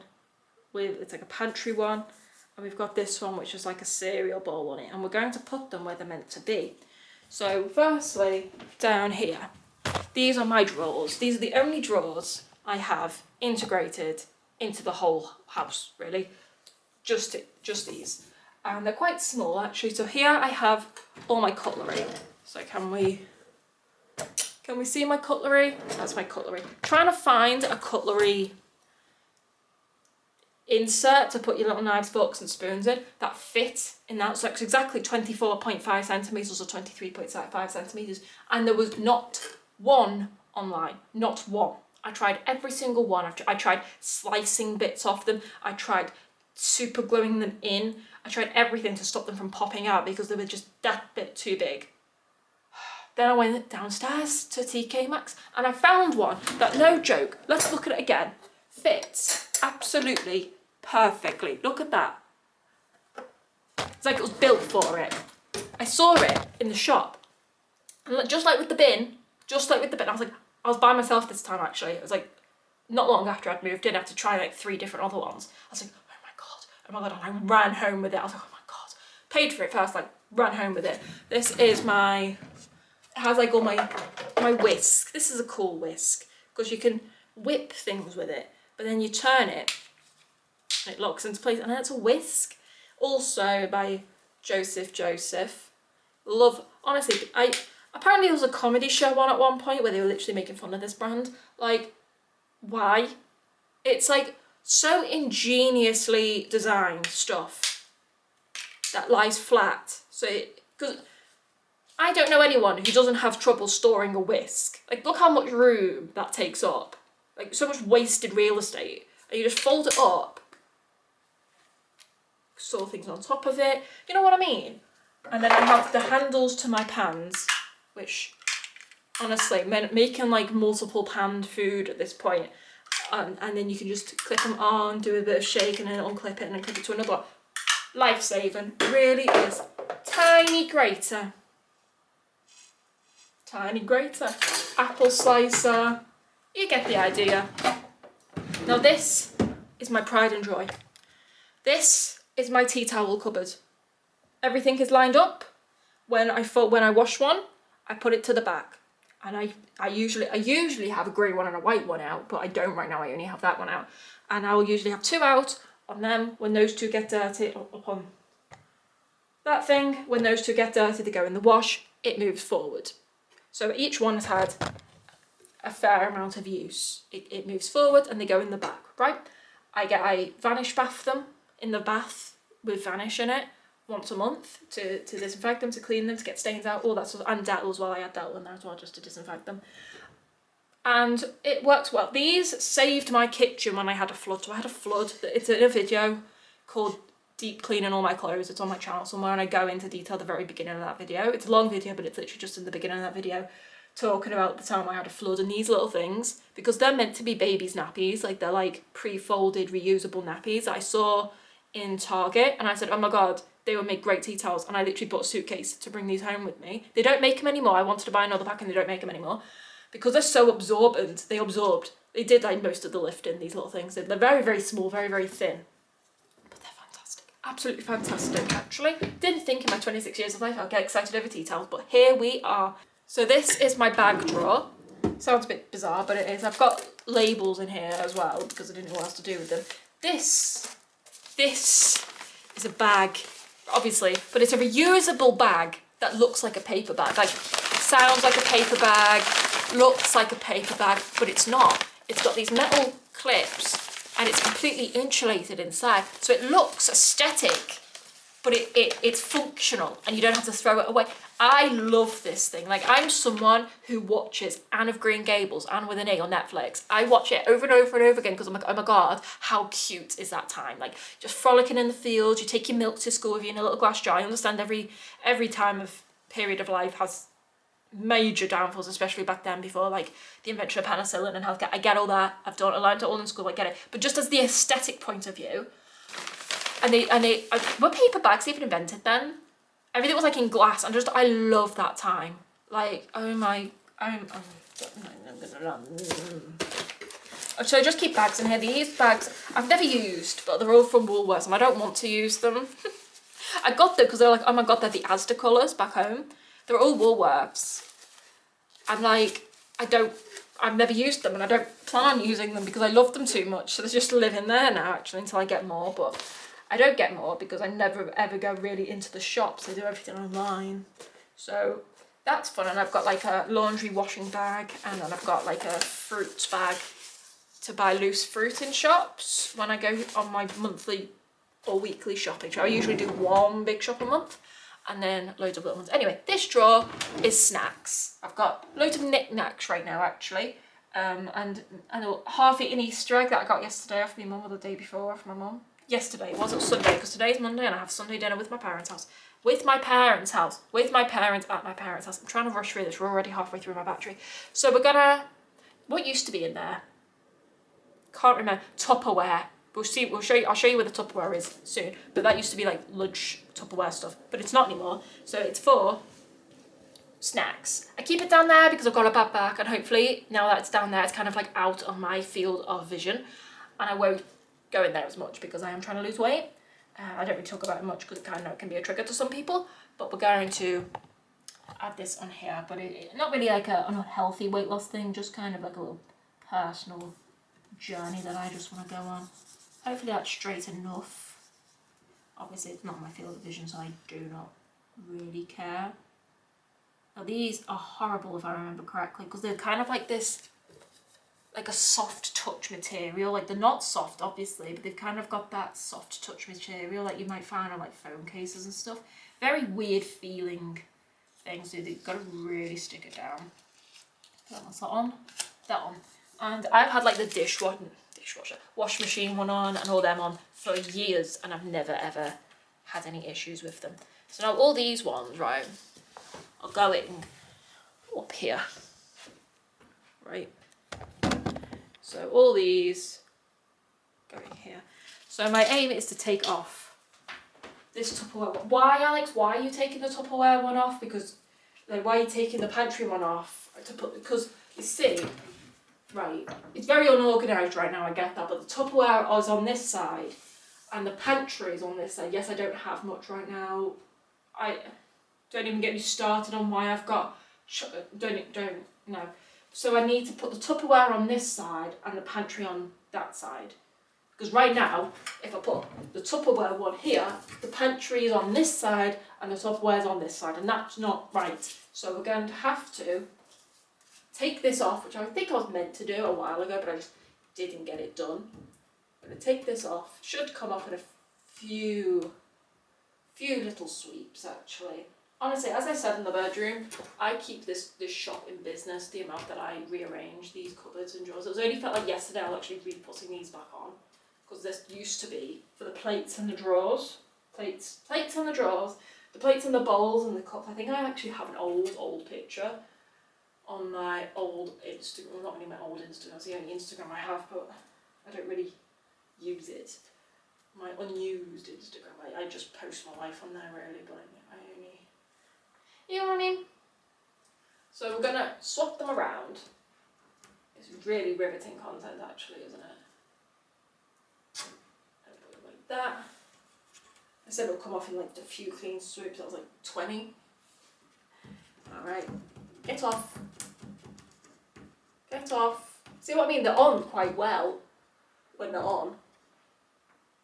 it's like a pantry one. And we've got this one which is like a cereal bowl on it. And we're going to put them where they're meant to be. So firstly, down here, these are my drawers. These are the only drawers I have integrated into the whole house, really. Just these. And they're quite small actually. So here I have all my cutlery. So can we see my cutlery? That's my cutlery. Trying to find a cutlery insert to put your little knives, forks and spoons in that fit in that. So it's exactly 24.5 centimetres or 23.5 centimetres. And there was not one online. Not one. I tried every single one. I tried slicing bits off them. I tried super gluing them in. I tried everything to stop them from popping out because they were just that bit too big. Then I went downstairs to TK Maxx and I found one that, no joke, let's look at it again, fits absolutely perfectly. Look at that. It's like it was built for it. I saw it in the shop. And just like with the bin, I was by myself this time actually. It was like not long after I'd moved in, I had to try like 3 different other ones. I was like, oh my god, and I ran home with it. I was like, oh my god. Paid for it first, like ran home with it. This is my, it has like all my whisk. This is a cool whisk because you can whip things with it, but then you turn it and it locks into place, and then it's a whisk. Also by Joseph. Love, honestly, apparently there was a comedy show on at one point where they were literally making fun of this brand. Like, why? It's like so ingeniously designed stuff that lies flat. So, because I don't know anyone who doesn't have trouble storing a whisk. Like, look how much room that takes up. Like, so much wasted real estate. And you just fold it up, store things on top of it. You know what I mean? And then I have the handles to my pans, which, honestly, making like multiple panned food at this point, and then you can just clip them on, do a bit of shake, and then unclip it, and then clip it to another one. Life-saving, really is. Tiny grater. Tiny grater. Apple slicer. You get the idea. Now this is my pride and joy. This is my tea towel cupboard. Everything is lined up. When I wash one, I put it to the back, and I usually have a grey one and a white one out, but I don't right now. I only have that one out, and I will usually have two out on them. When those two get dirty, upon that thing, when those two get dirty, they go in the wash. It moves forward. So each one has had a fair amount of use. It moves forward and they go in the back, right? I vanish bath them in the bath with Vanish in it once a month to disinfect them, to clean them, to get stains out, all that stuff, and Dettol as well. I had Dettol in there as well just to disinfect them. And it works well. These saved my kitchen when I had a flood. So I had a flood. It's in a video called Deep Cleaning All My Clothes. It's on my channel somewhere, and I go into detail at the very beginning of that video. It's a long video, but it's literally just in the beginning of that video talking about the time I had a flood, and these little things, because they're meant to be babies' nappies, like they're like pre-folded reusable nappies that I saw in Target, and I said, oh my god, they would make great tea towels, and I literally bought a suitcase to bring these home with me. They don't make them anymore. I wanted to buy another pack and they don't make them anymore because they're so absorbent. They did like most of the lifting, these little things. They're very, very small, very, very thin, but they're fantastic. Absolutely fantastic, actually. Didn't think in my 26 years of life I'd get excited over tea towels, but here we are. So this is my bag drawer. Sounds a bit bizarre, but it is. I've got labels in here as well because I didn't know what else to do with them. This is a bag, obviously, but it's a reusable bag that looks like a paper bag. Like, sounds like a paper bag, looks like a paper bag, but it's not. It's got these metal clips and it's completely insulated inside. So it looks aesthetic, but it's functional and you don't have to throw it away. I love this thing. Like, I'm someone who watches Anne of Green Gables, Anne with an A on Netflix. I watch it over and over and over again because I'm like, oh my god, how cute is that time? Like, just frolicking in the fields, you take your milk to school with you in a little glass jar. I understand every time of period of life has major downfalls, especially back then before like the invention of penicillin and healthcare. I get all that. I learned it all in school, I get it. But just as the aesthetic point of view, and were paper bags even invented then? Everything was like in glass, and I love that time. Like, oh my, so I just keep bags in here. These bags I've never used, but they're all from Woolworths and I don't want to use them. I got them because they're like, oh my god, they're the Asda colours back home. They're all Woolworths. I'm like, I've never used them and I don't plan on using them because I love them too much. So they just live in there now actually until I get more, but I don't get more because I never ever go really into the shops. I do everything online. So that's fun. And I've got like a laundry washing bag, and then I've got like a fruit bag to buy loose fruit in shops when I go on my monthly or weekly shopping. So I usually do one big shop a month and then loads of little ones. Anyway, this drawer is snacks. I've got loads of knickknacks right now actually. And a half-eaten Easter egg that I got yesterday off my mum, or the day before off my mum. Yesterday, it wasn't Sunday because today's Monday and I have Sunday dinner with my parents' house. At my parents' house. I'm trying to rush through this. We're already halfway through my battery. So we're gonna, what used to be in there? Can't remember. Tupperware. I'll show you where the Tupperware is soon. But that used to be like lunch Tupperware stuff, but it's not anymore. So it's for snacks. I keep it down there because I've got a bad back, and hopefully now that it's down there, it's kind of like out of my field of vision, and I won't go in there as much because I am trying to lose weight. I don't really talk about it much because it kind of can be a trigger to some people, but we're going to add this on here, but not really like an unhealthy weight loss thing, just kind of like a little personal journey that I just want to go on. Hopefully that's straight enough. Obviously it's not my field of vision, so I do not really care. Now these are horrible if I remember correctly, because they're kind of like this, like a soft touch material. Like they're not soft obviously, but they've kind of got that soft touch material like you might find on like phone cases and stuff. Very weird feeling things, so you've got to really stick it down. What's that on? That on. And I've had like the wash machine one on and all them on for years, and I've never ever had any issues with them. So now all these ones, right, are going up here, right? So all these going here. So my aim is to take off this Tupperware one. Why, Alex? Why are you taking the Tupperware one off? Because, like, why are you taking the pantry one off? Because you see, right, it's very unorganised right now, I get that, but the Tupperware is on this side and the pantry is on this side. Yes, I don't have much right now. I don't even get me started on why I've got, no. So I need to put the Tupperware on this side and the pantry on that side. Because right now, if I put the Tupperware one here, the pantry is on this side and the Tupperware is on this side, and that's not right. So we're going to have to take this off, which I think I was meant to do a while ago, but I just didn't get it done. I'm going to take this off. Should come off in a few little sweeps, actually. Honestly, as I said in the bedroom, I keep this shop in business, the amount that I rearrange these cupboards and drawers. It was only felt like yesterday I'll actually be putting these back on, because this used to be for the plates and the drawers. Plates and the drawers, the plates and the bowls and the cups. I think I actually have an old picture on my old Instagram. Well, not really my old Instagram, it's the only Instagram I have, but I don't really use it. My unused Instagram, I just post my life on there really, but I only, you know what I mean? So we're gonna swap them around. It's really riveting content actually, isn't it? Like that. I said it'll come off in like a few clean swoops, that was like 20. Alright, get off. Get off. See what I mean? They're on quite well when they're on.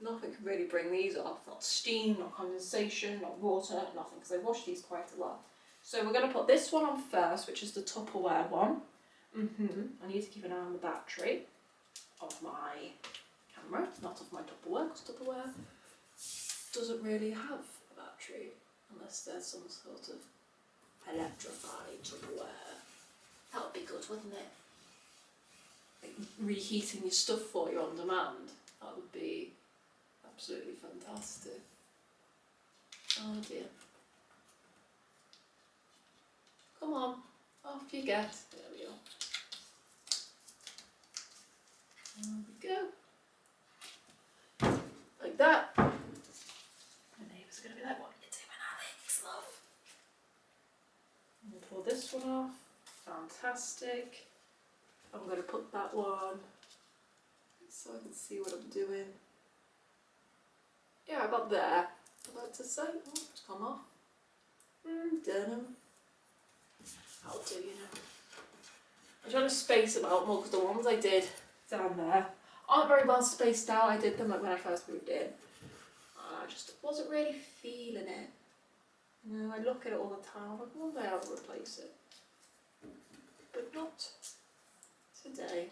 Nothing can really bring these off. Not steam, not condensation, not water, nothing, because I wash these quite a lot. So we're going to put this one on first, which is the Tupperware one. I need to keep an eye on the battery of my camera, not of my Tupperware, because Tupperware doesn't really have a battery unless there's some sort of electrified Tupperware. That would be good, wouldn't it? Like reheating your stuff for you on demand. That would be absolutely fantastic. Oh dear. Come on, off you get. There we go. There we go. Like that. My neighbours are going to be like, what are you doing, Alex, love? I'm going to pull this one off. Fantastic. I'm going to put that one so I can see what I'm doing. Yeah, about there. About to say, oh, it's come off. Denim. I'll do, you know. I'm trying to space them out more because the ones I did down there aren't very well spaced out. I did them like when I first moved in. I just wasn't really feeling it. You know, I look at it all the time. I'm like, one day I'll replace it. But not today.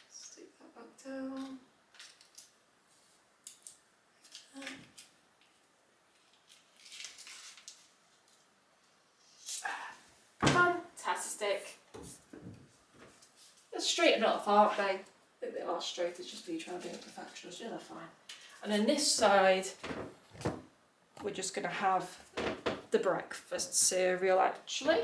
Stick that back down. Fantastic. They're straight enough, aren't they? I think they are straight, it's just me trying to be a perfectionist. Yeah, they're fine. And then this side, we're just going to have the breakfast cereal actually.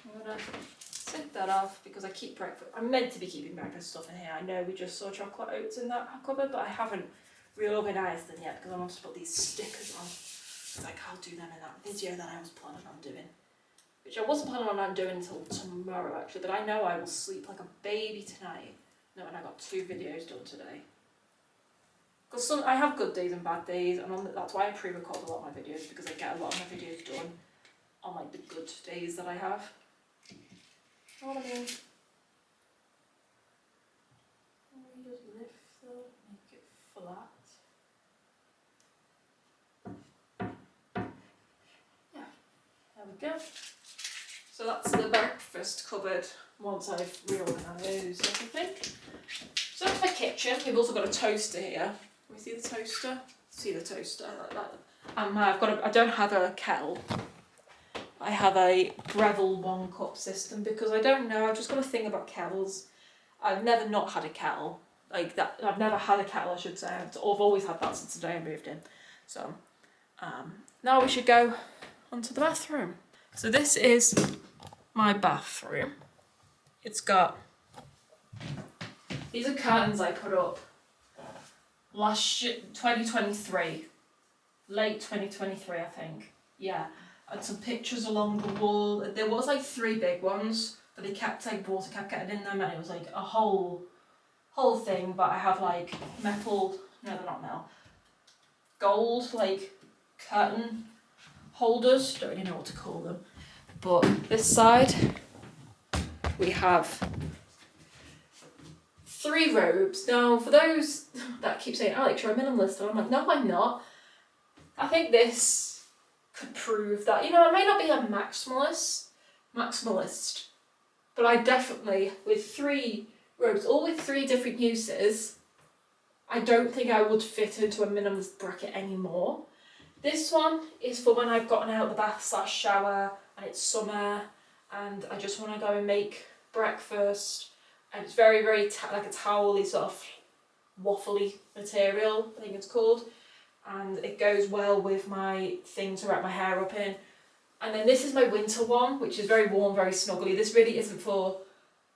I'm going to take that off because I keep breakfast. I'm meant to be keeping breakfast stuff in here. I know we just saw chocolate oats in that cupboard, but I haven't reorganised them yet because I wanted to put these stickers on. It's like I'll do them in that video that I was planning on doing. Which I wasn't planning on doing until tomorrow actually, but I know I will sleep like a baby tonight. No, and I got 2 videos done today. Because I have good days and bad days, and that's why I pre-record a lot of my videos, because I get a lot of my videos done on like the good days that I have. You know what I mean? We just lift make it flat. Yeah, there we go. So that's the breakfast cupboard once I've reorganised everything. So that's my kitchen. We've also got a toaster here. Can we see the toaster? See the toaster like that. I don't have a kettle. I have a Breville 1-cup system because I don't know, I've just got a thing about kettles. I've never not had a kettle. Like that, I've never had a kettle, I should say. I've always had that since the day I moved in. So, now we should go onto the bathroom. So this is my bathroom. It's got, these are curtains I put up last year, 2023. Late 2023, I think. Yeah. And some pictures along the wall. There was like 3 big ones, but they kept like water kept getting in them, and it was like a whole thing. But I have like metal, no, they're not metal, gold like curtain holders. Don't really know what to call them. But this side we have 3 robes. Now, for those that keep saying, Alex, you're a minimalist, and I'm like, no, I'm not. I think this could prove that, you know, I may not be a maximalist, but I definitely, with 3 robes, all with 3 different uses, I don't think I would fit into a minimalist bracket anymore. This one is for when I've gotten out of the bath / shower and it's summer and I just want to go and make breakfast, and it's very, very like a towel-y sort of waffly material, I think it's called. And it goes well with my thing to wrap my hair up in. And then this is my winter one, which is very warm, very snuggly. This really isn't for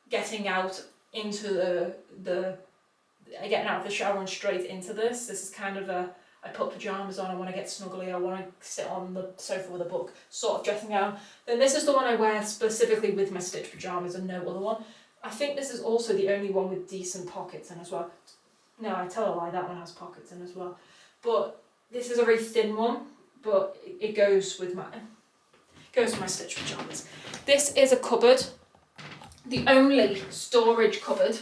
getting out into getting out of the shower and straight into this. This is kind of I put pyjamas on, I want to get snuggly, I want to sit on the sofa with a book, sort of dressing out. Then this is the one I wear specifically with my stitched pyjamas and no other one. I think this is also the only one with decent pockets in as well. No, I tell a lie, that one has pockets in as well. But this is a very thin one, but it goes with my stitched pyjamas. This is a cupboard, the only storage cupboard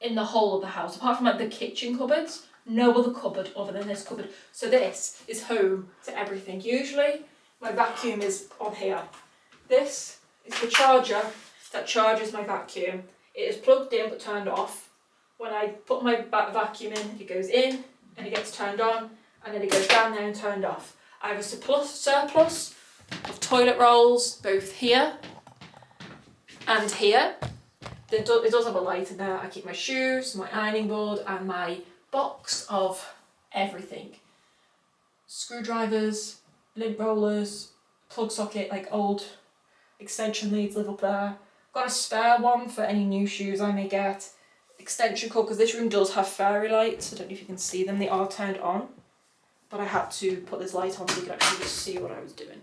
in the whole of the house, apart from like the kitchen cupboards. No other cupboard other than this cupboard. So this is home to everything. Usually my vacuum is on here. This is the charger that charges my vacuum. It is plugged in but turned off. When I put my vacuum in, it goes in and it gets turned on, and then it goes down there and turned off. I have a surplus of toilet rolls, both here and here. It does have a light in there. I keep my shoes, my ironing board, and my box of everything. Screwdrivers, lint rollers, plug socket, like old extension leads live up there. Got a spare one for any new shoes I may get. Extension cord, because this room does have fairy lights. I don't know if you can see them, they are turned on. But I had to put this light on so you could actually just see what I was doing.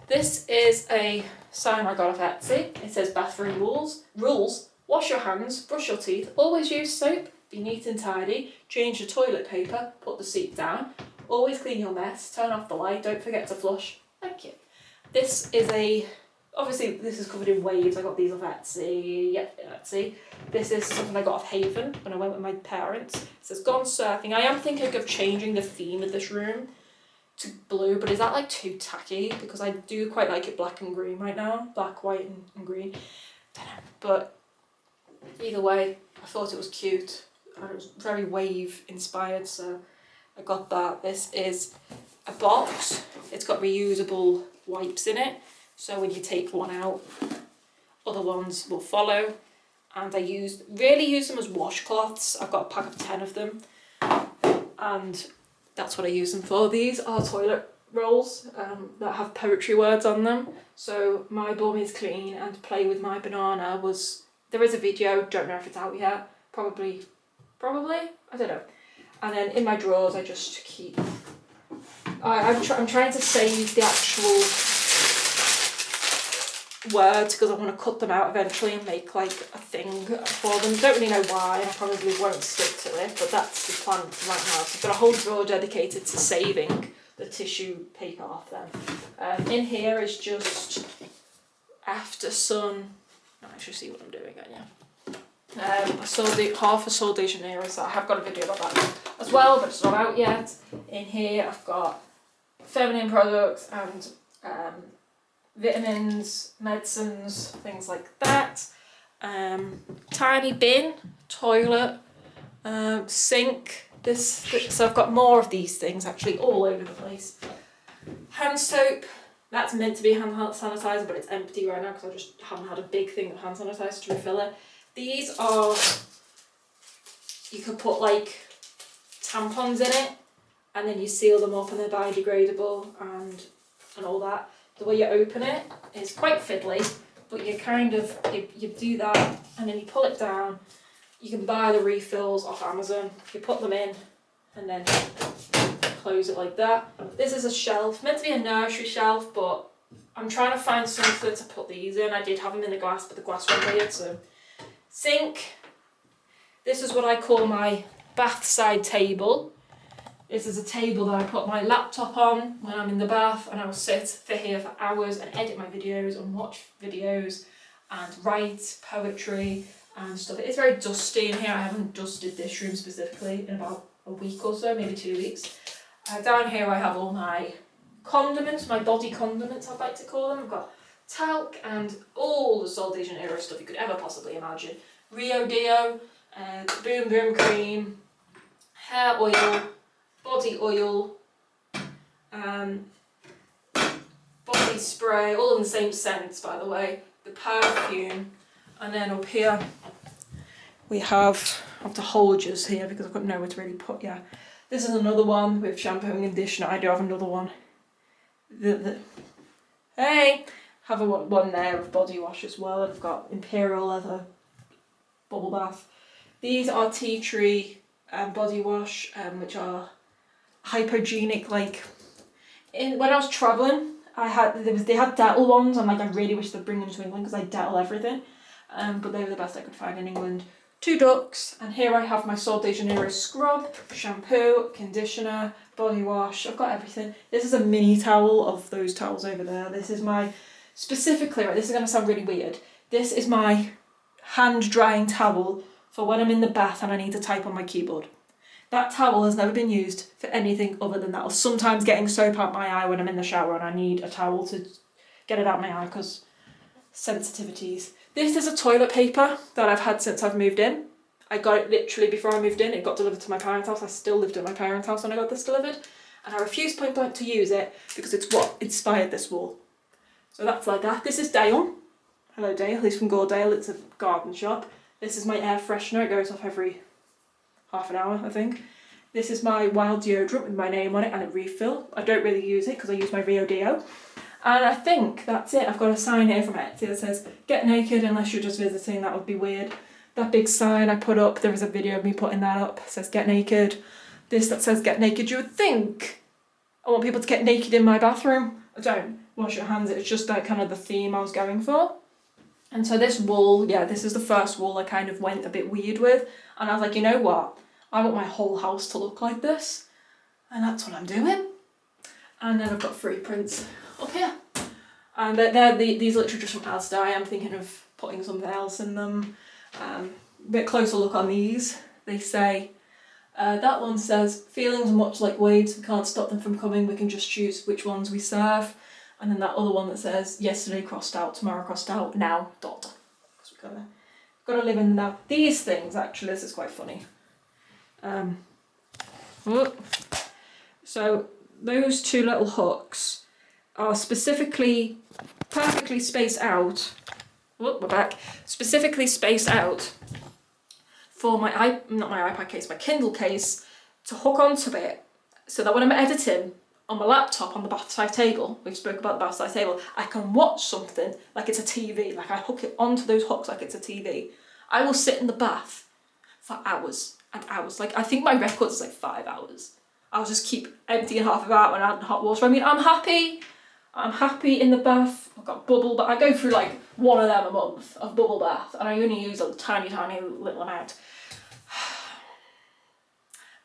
This is a sign I got off Etsy. It says bathroom rules. Wash your hands, brush your teeth, always use soap, be neat and tidy, change the toilet paper, put the seat down, always clean your mess, turn off the light, don't forget to flush. Thank you. This is obviously this is covered in waves. I got these off Etsy. Yep, Etsy. This is something I got off Haven when I went with my parents. It says gone surfing. I am thinking of changing the theme of this room to blue, but is that like too tacky? Because I do quite like it black and green right now. Black, white and green. Don't know. But either way, I thought it was cute. And it was very wave inspired, so I got that. This is a box. It's got reusable wipes in it. So when you take one out, other ones will follow. And I really use them as washcloths. I've got a pack of 10 of them. And that's what I use them for. These are toilet rolls that have poetry words on them. So my bum is clean and play with my banana there is a video, don't know if it's out yet. Probably, I don't know. And then in my drawers I just keep, I'm trying to save the actual words because I want to cut them out eventually and make like a thing for them. Don't really know why, I probably won't stick to it, but that's the plan right now. So I've got a whole drawer dedicated to saving the tissue paper off them. In here is just after sun. I actually see what I'm doing, can you? I sold the half a Sol de Janeiro, so I have got a video about that as well, but it's not out yet. In here I've got feminine products and vitamins, medicines, things like that. Tiny bin, toilet, sink. So I've got more of these things actually all over the place. Hand soap. That's meant to be hand sanitizer, but it's empty right now because I just haven't had a big thing of hand sanitizer to refill it. These are, you could put like tampons in it and then you seal them up and they're biodegradable and all that. The way you open it is quite fiddly, but you kind of, you do that and then you pull it down. You can buy the refills off Amazon. You put them in and then close it like that. This is a shelf, meant to be a nursery shelf, but I'm trying to find something to put these in. I did have them in the glass, but the glass went weird, so. Sink. This is what I call my bath side table. This is a table that I put my laptop on when I'm in the bath, and I'll sit here for hours and edit my videos and watch videos and write poetry and stuff. It's very dusty in here. I haven't dusted this room specifically in about a week or so, maybe 2 weeks. Down here I have all my condiments, my body condiments I'd like to call them. I've got talc and all the Sol de Janeiro stuff you could ever possibly imagine. Rio Dio, Boom Boom Cream, hair oil, body oil, body spray, all in the same scents by the way, the perfume, and then up here we have to hold yours here because I've got nowhere to really put you. This is another one with shampoo and conditioner. I do have another one. Hey! Have one there of body wash as well. I've got Imperial Leather bubble bath. These are tea tree body wash, which are hypogenic. Like when I was traveling, they had Dettol ones, and like I really wish they'd bring them to England because I Dettol everything. But they were the best I could find in England. 2 ducks, and here I have my Sol de Janeiro scrub, shampoo, conditioner, body wash. I've got everything. This is a mini towel of those towels over there. This is my specifically, right, this is going to sound really weird. This is my hand drying towel for when I'm in the bath and I need to type on my keyboard. That towel has never been used for anything other than that, or sometimes getting soap out my eye when I'm in the shower and I need a towel to get it out my eye because sensitivities. This is a toilet paper that I've had since I've moved in. I got it literally before I moved in. It got delivered to my parents' house. I still lived at my parents' house when I got this delivered. And I refused point blank to use it because it's what inspired this wall. So that's like that. This is Dale. Hello Dale, he's from Gordale. It's a garden shop. This is my air freshener. It goes off every half an hour, I think. This is my wild deodorant with my name on it and a refill. I don't really use it because I use my Rio Dio. And I think that's it. I've got a sign here from Etsy that says, get naked unless you're just visiting, that would be weird. That big sign I put up, there was a video of me putting that up, it says get naked. This that says get naked, you would think I want people to get naked in my bathroom. I don't. Wash your hands, it's just that kind of the theme I was going for. And so this wool, yeah, this is the first wool I kind of went a bit weird with. And I was like, you know what? I want my whole house to look like this. And that's what I'm doing. And then I've got 3 prints up here. And these are literally just from Asda. I am thinking of putting something else in them. A bit closer look on these. They say, that one says, feelings are much like waves, we can't stop them from coming, we can just choose which ones we serve. And then that other one that says, yesterday crossed out, tomorrow crossed out, now dot. Because we've got to live in the now. These things, actually, this is quite funny. So those 2 little hooks are specifically perfectly spaced out. We're back. Specifically spaced out for my not my iPad case, my Kindle case, to hook onto it, so that when I'm editing on my laptop on the bath-side table, we've spoke about the bath-side table, I can watch something like it's a TV. Like I hook it onto those hooks like it's a TV. I will sit in the bath for hours and hours. Like I think my record is like 5 hours. I'll just keep emptying half of it out and adding hot water. I mean, I'm happy I'm happy in the bath. I've got bubble, but I go through like one of them a month of bubble bath, and I only use a tiny little amount.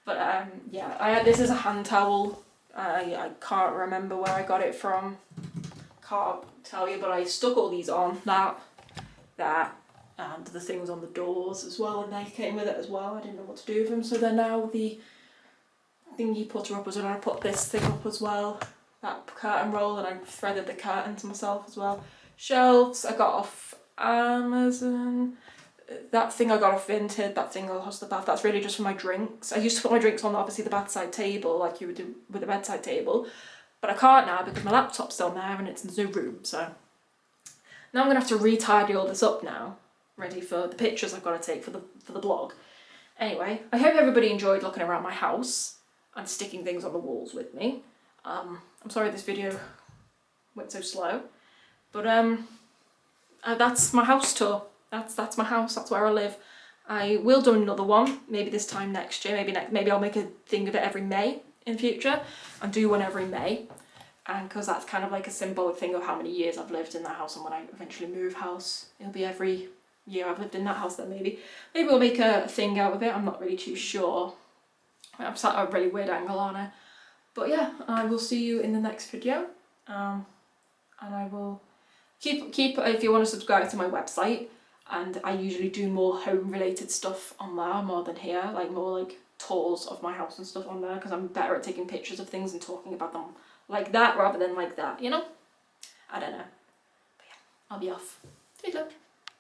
But yeah, this is a hand towel. I can't remember where I got it from. Can't tell you, but I stuck all these on, that, and the things on the doors as well, and they came with it as well. I didn't know what to do with them, so they're now the thingy putter uppers, and I put this thing up as well, that curtain roll, and I threaded the curtains myself as well. Shelves I got off Amazon. That thing I got off Vinted, that thing across the bath, that's really just for my drinks. I used to put my drinks on obviously the bedside table like you would do with the bedside table, but I can't now because my laptop's still there and it's in the room, so now I'm going to have to re-tidy all this up now, ready for the pictures I've got to take for the blog. Anyway, I hope everybody enjoyed looking around my house and sticking things on the walls with me. I'm sorry this video went so slow, but that's my house tour. That's my house, that's where I live. I will do another one, maybe this time next year, maybe I'll make a thing of it every May in future and do one every May. And because that's kind of like a symbolic thing of how many years I've lived in that house, and when I eventually move house, it'll be every year I've lived in that house then maybe. Maybe we'll make a thing out of it, I'm not really too sure. I'm sat at a really weird angle on it. But yeah, I will see you in the next video. And I will keep if you want to subscribe to my website. And I usually do more home related stuff on there more than here, like more like tours of my house and stuff on there, because I'm better at taking pictures of things and talking about them like that rather than like that, you know? I don't know. But yeah, I'll be off. Toodaloo.